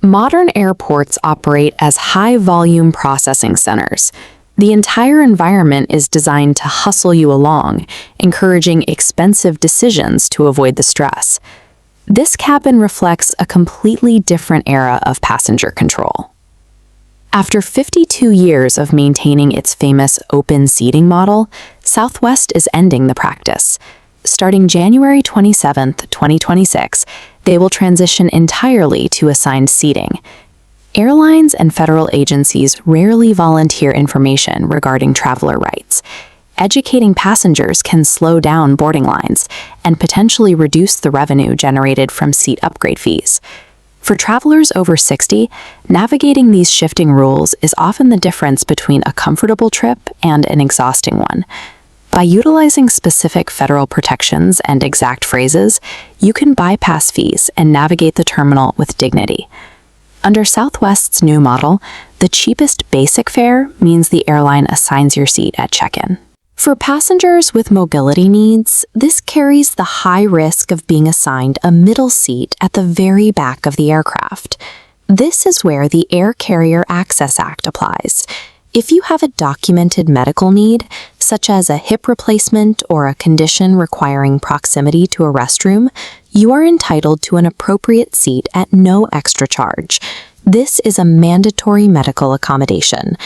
Modern airports operate as high-volume processing centers. The entire environment is designed to hustle you along, encouraging expensive decisions to avoid the stress. This cabin reflects a completely different era of passenger control. After 52 years of maintaining its famous open seating model, Southwest is ending the practice. Starting January 27, 2026, they will transition entirely to assigned seating. Airlines and federal agencies rarely volunteer information regarding traveler rights. Educating passengers can slow down boarding lines and potentially reduce the revenue generated from seat upgrade fees. For travelers over 60, navigating these shifting rules is often the difference between a comfortable trip and an exhausting one. By utilizing specific federal protections and exact phrases, you can bypass fees and navigate the terminal with dignity. Under Southwest's new model, the cheapest basic fare means the airline assigns your seat at check-in. For passengers with mobility needs, this carries the high risk of being assigned a middle seat at the very back of the aircraft. This is where the Air Carrier Access Act applies. If you have a documented medical need, such as a hip replacement or a condition requiring proximity to a restroom, you are entitled to an appropriate seat at no extra charge. This is a mandatory medical accommodation.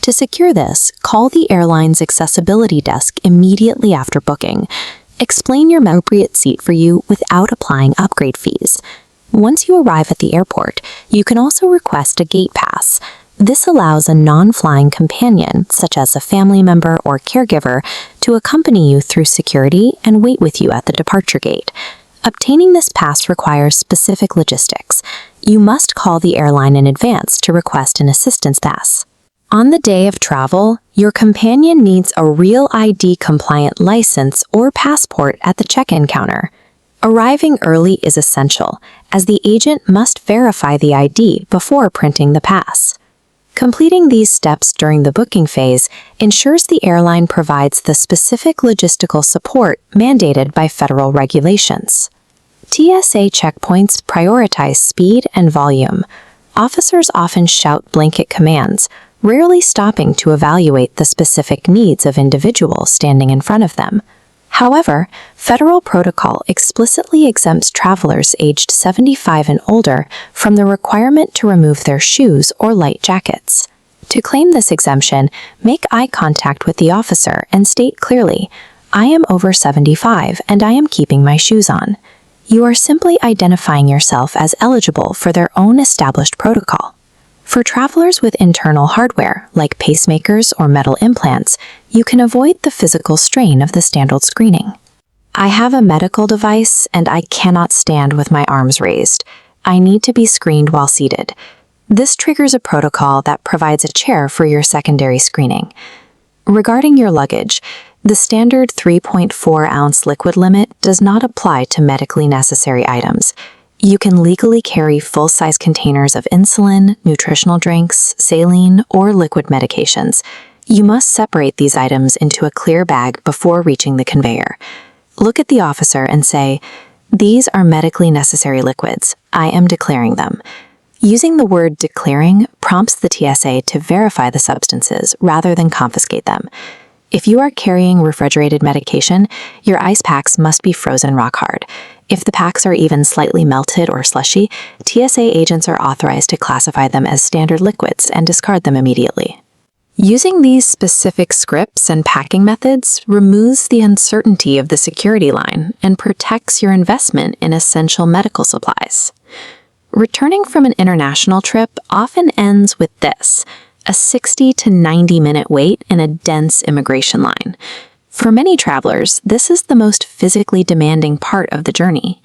To secure this, call the airline's accessibility desk immediately after booking. Explain your appropriate seat for you without applying upgrade fees. Once you arrive at the airport, you can also request a gate pass. This allows a non-flying companion, such as a family member or caregiver, to accompany you through security and wait with you at the departure gate. Obtaining this pass requires specific logistics. You must call the airline in advance to request an assistance pass. On the day of travel, your companion needs a real ID-compliant license or passport at the check-in counter. Arriving early is essential, as the agent must verify the ID before printing the pass. Completing these steps during the booking phase ensures the airline provides the specific logistical support mandated by federal regulations. TSA checkpoints prioritize speed and volume. Officers often shout blanket commands, rarely stopping to evaluate the specific needs of individuals standing in front of them. However, federal protocol explicitly exempts travelers aged 75 and older from the requirement to remove their shoes or light jackets. To claim this exemption, make eye contact with the officer and state clearly, "I am over 75 and I am keeping my shoes on." You are simply identifying yourself as eligible for their own established protocol. For travelers with internal hardware, like pacemakers or metal implants, you can avoid the physical strain of the standard screening. I have a medical device and I cannot stand with my arms raised. I need to be screened while seated. This triggers a protocol that provides a chair for your secondary screening. Regarding your luggage, the standard 3.4-ounce liquid limit does not apply to medically necessary items. You can legally carry full-size containers of insulin, nutritional drinks, saline, or liquid medications. You must separate these items into a clear bag before reaching the conveyor. Look at the officer and say, "These are medically necessary liquids. I am declaring them." Using the word declaring prompts the TSA to verify the substances rather than confiscate them. If you are carrying refrigerated medication, your ice packs must be frozen rock hard. If the packs are even slightly melted or slushy, TSA agents are authorized to classify them as standard liquids and discard them immediately. Using these specific scripts and packing methods removes the uncertainty of the security line and protects your investment in essential medical supplies. Returning from an international trip often ends with this: a 60 to 90-minute wait in a dense immigration line. For many travelers, this is the most physically demanding part of the journey.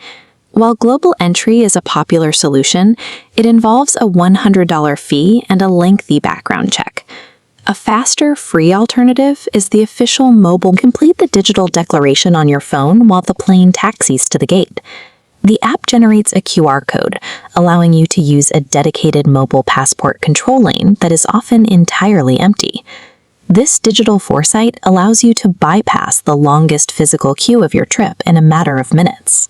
While global entry is a popular solution, it involves a $100 fee and a lengthy background check. A faster, free alternative is the official mobile. Complete the digital declaration on your phone while the plane taxis to the gate. The app generates a QR code, allowing you to use a dedicated mobile passport control lane that is often entirely empty. This digital foresight allows you to bypass the longest physical queue of your trip in a matter of minutes.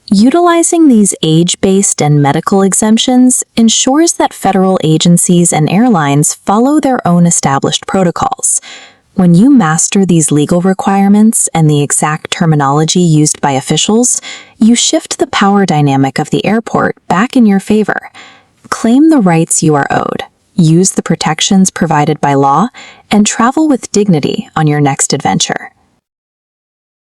Utilizing these age-based and medical exemptions ensures that federal agencies and airlines follow their own established protocols. When you master these legal requirements and the exact terminology used by officials, you shift the power dynamic of the airport back in your favor. Claim the rights you are owed, use the protections provided by law, and travel with dignity on your next adventure.